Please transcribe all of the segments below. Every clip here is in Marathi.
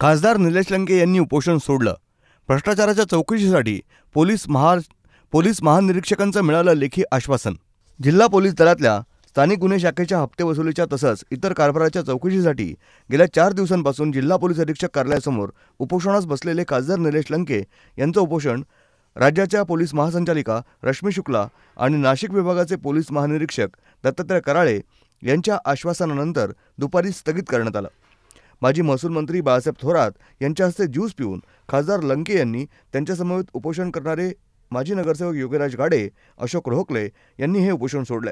खासदार निलेश लंके यांनी उपोषण सोडलं। भ्रष्टाचाराच्या चौकशीसाठी पोलीस महानिरीक्षकांचं मिळालं लेखी आश्वासन। जिल्हा पोलीस दलातल्या स्थानिक गुन्हे शाखेच्या हप्ते वसुलीच्या तसंच इतर कारभाराच्या चौकशीसाठी गेल्या 4 दिवसांपासून जिल्हा पोलीस अधीक्षक कार्यालयासमोर उपोषणास बसलेले खासदार निलेश लंके यांचं उपोषण राज्याच्या पोलीस महासंचालिका रश्मी शुक्ला आणि नाशिक विभागाचे पोलीस महानिरीक्षक दत्तात्रय कराळे यांच्या आश्वासनानंतर दुपारी स्थगित करण्यात आलं। माजी महसूल मंत्री बाळासाहेब थोरात यांच्या हस्ते ज्यूस पिऊन खासदार लंके यांनी त्यांच्यासमवेत उपोषण करणारे माजी नगरसेवक योगीराज गाडे, अशोक रोहकले यांनी हे उपोषण सोडले।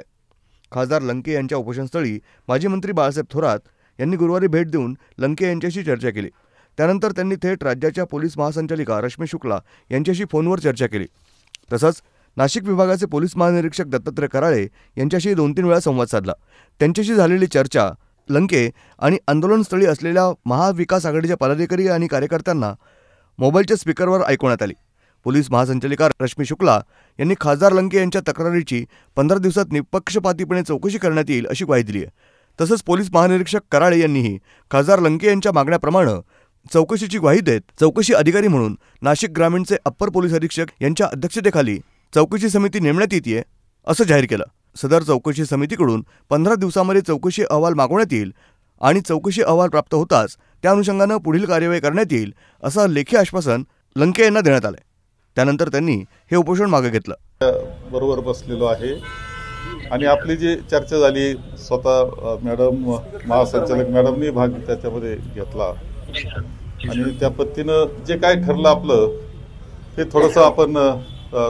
खासदार लंके यांच्या उपोषणस्थळी माजी मंत्री बाळासाहेब थोरात यांनी गुरुवारी भेट देऊन लंके यांच्याशी चर्चा केली। त्यानंतर त्यांनी थेट राज्याच्या पोलीस महासंचालिका रश्मी शुक्ला यांच्याशी फोनवर चर्चा केली। तसंच नाशिक विभागाचे पोलीस महानिरीक्षक दत्तात्रय कराळे यांच्याशी 2-3 वेळा संवाद साधला। त्यांच्याशी झालेली चर्चा लंके आणि आंदोलनस्थळी असलेल्या महाविकास आघाडीच्या पदाधिकारी आणि कार्यकर्त्यांना मोबाईलच्या स्पीकरवर ऐकवण्यात आली। पोलीस महासंचालिका रश्मी शुक्ला यांनी खासदार लंके यांच्या तक्रारीची 15 दिवसात निपक्षपातीपणे चौकशी करण्यात येईल अशी ग्वाही दिली आहे। तसंच पोलीस महानिरीक्षक कराळे यांनीही खासदार लंके यांच्या मागण्याप्रमाणे चौकशीची ग्वाही देत चौकशी अधिकारी म्हणून नाशिक ग्रामीणचे अप्पर पोलीस अधीक्षक यांच्या अध्यक्षतेखाली चौकशी समिती नेमण्यात येते असं जाहीर केलं। सदर चौकशी समितीकडून 15 दिवसांमध्ये चौकशी अहवाल मागवण्यात येईल आणि चौकशी अहवाल प्राप्त होताच त्या अनुषंगानं पुढील कार्यवाही करण्यात येईल असं लेखी आश्वासन लंके यांना देण्यात आलंय। त्यानंतर त्यांनी हे उपोषण मागे घेतलं। बरोबर बसलेलो आहे आणि आपली जी चर्चा झाली स्वतः मॅडम महासंचालक मॅडमनी भाग त्याच्यामध्ये घेतला आणि त्या पद्धतीनं जे काय ठरलं आपलं ते थोडंसं आपण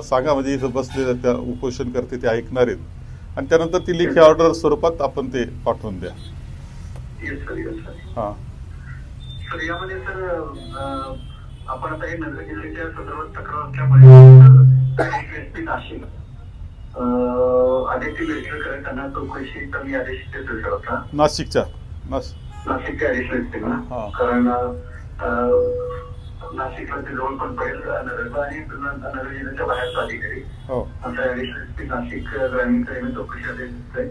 सांगा, म्हणजे इथं बसलेले त्या उपोषण करते ते ऐकणार आहेत आणि त्यानंतर ती लेखी ऑर्डर स्वरूपात आपण ते पाठवून द्या। हां सर, यामध्ये सर आपण आता हे नगर जिल्ह्याच्या संदर्भात तक्रार असल्यामुळे नाशिक आदित्य बेलकर त्यांना चौकशी कमी आदेश देतो सर आता नाशिकच्या आदेश देते ना, कारण नाशिकला ते जवळ पण पडेल नगरचा आणि नगर जिल्ह्याच्या बाहेरचा अधिकारी आता आदेश नाशिक ग्रामीणकडे चौकशी आदेश दिसतोय।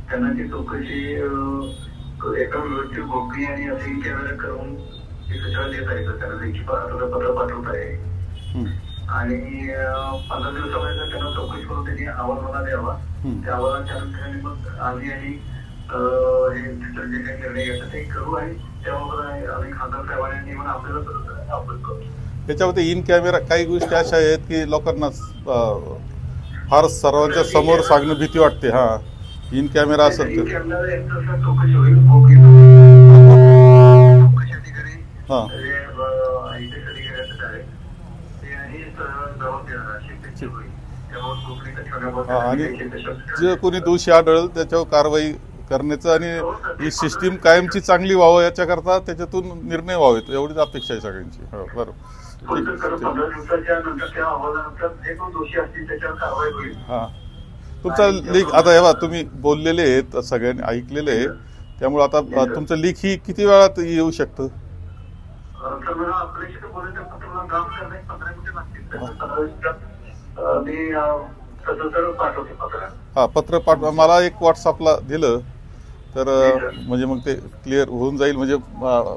त्यांना ती चौकशी एका व्यवस्थित गोपनीय आणि असे कॅमेरा करून सूचना देत आहे, तर त्यांना लेखी पत्र पाठवत आहे आणि 15 दिवसामध्ये त्यांना चौकशी करून त्यांनी अहवाल मला द्यावा। त्या अहवालाच्या अनुषंगाने मग आम्ही आणि हे जे काही निर्णय घेतात ते करू आणि त्याबाबत आम्ही खासदार साहेबांनी म्हणून आपल्याला आपण करू। त्याच्यामध्ये इन कॅमेरा काही गोष्टी अशा आहेत की लोकांना फार सर्वांच्या समोर सांगणं भीती वाटते। हा इन कॅमेरा असेल तर चौकशी होईल, आणि जे कोणी दोषी आढळेल त्याच्यावर कारवाई करण्याचं आणि ही सिस्टीम कायमची चांगली व्हावं याच्याकरता त्याच्यातून निर्णय व्हावेत एवढीच अपेक्षा आहे सगळ्यांची। हो बरोबर। हां तुमचा लेख आता हे तुम्ही बोललेले आहेत, सगळ्यांनी ऐकलेले आहे, त्यामुळे आता तुमचं लेख ही किती वेळात येऊ शकतं? हा पत्र पाठवा, मला एक व्हॉट्सअपला दिलं तर म्हणजे मग ते क्लिअर होऊन जाईल, म्हणजे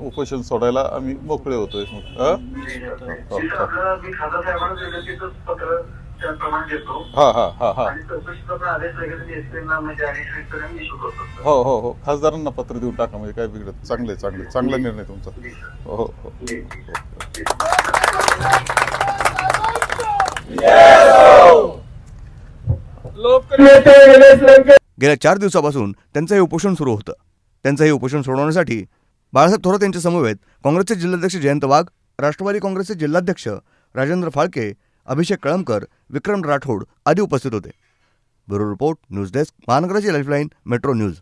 उपोषण सोडायला आम्ही मोकळे होतोय। हो हो हो खासदारांना पत्र देऊन टाका, म्हणजे काय बिघडत। चांगला निर्णय तुमचा। हो हो हो। गेल्या 4 दिवसापासून त्यांचं हे उपोषण सुरू होतं। त्यांचं हे उपोषण सोडवण्यासाठी बाळासाहेब थोरात यांच्या समवेत काँग्रेसचे जिल्हाध्यक्ष जयंत वाघ, राष्ट्रवादी काँग्रेसचे जिल्हाध्यक्ष राजेंद्र फाळके, अभिषेक कळमकर, विक्रम राठोड आदी उपस्थित होते। ब्युरो रिपोर्ट, न्यूज डेस्क, महानगराची लाईफलाईन, मेट्रो न्यूज।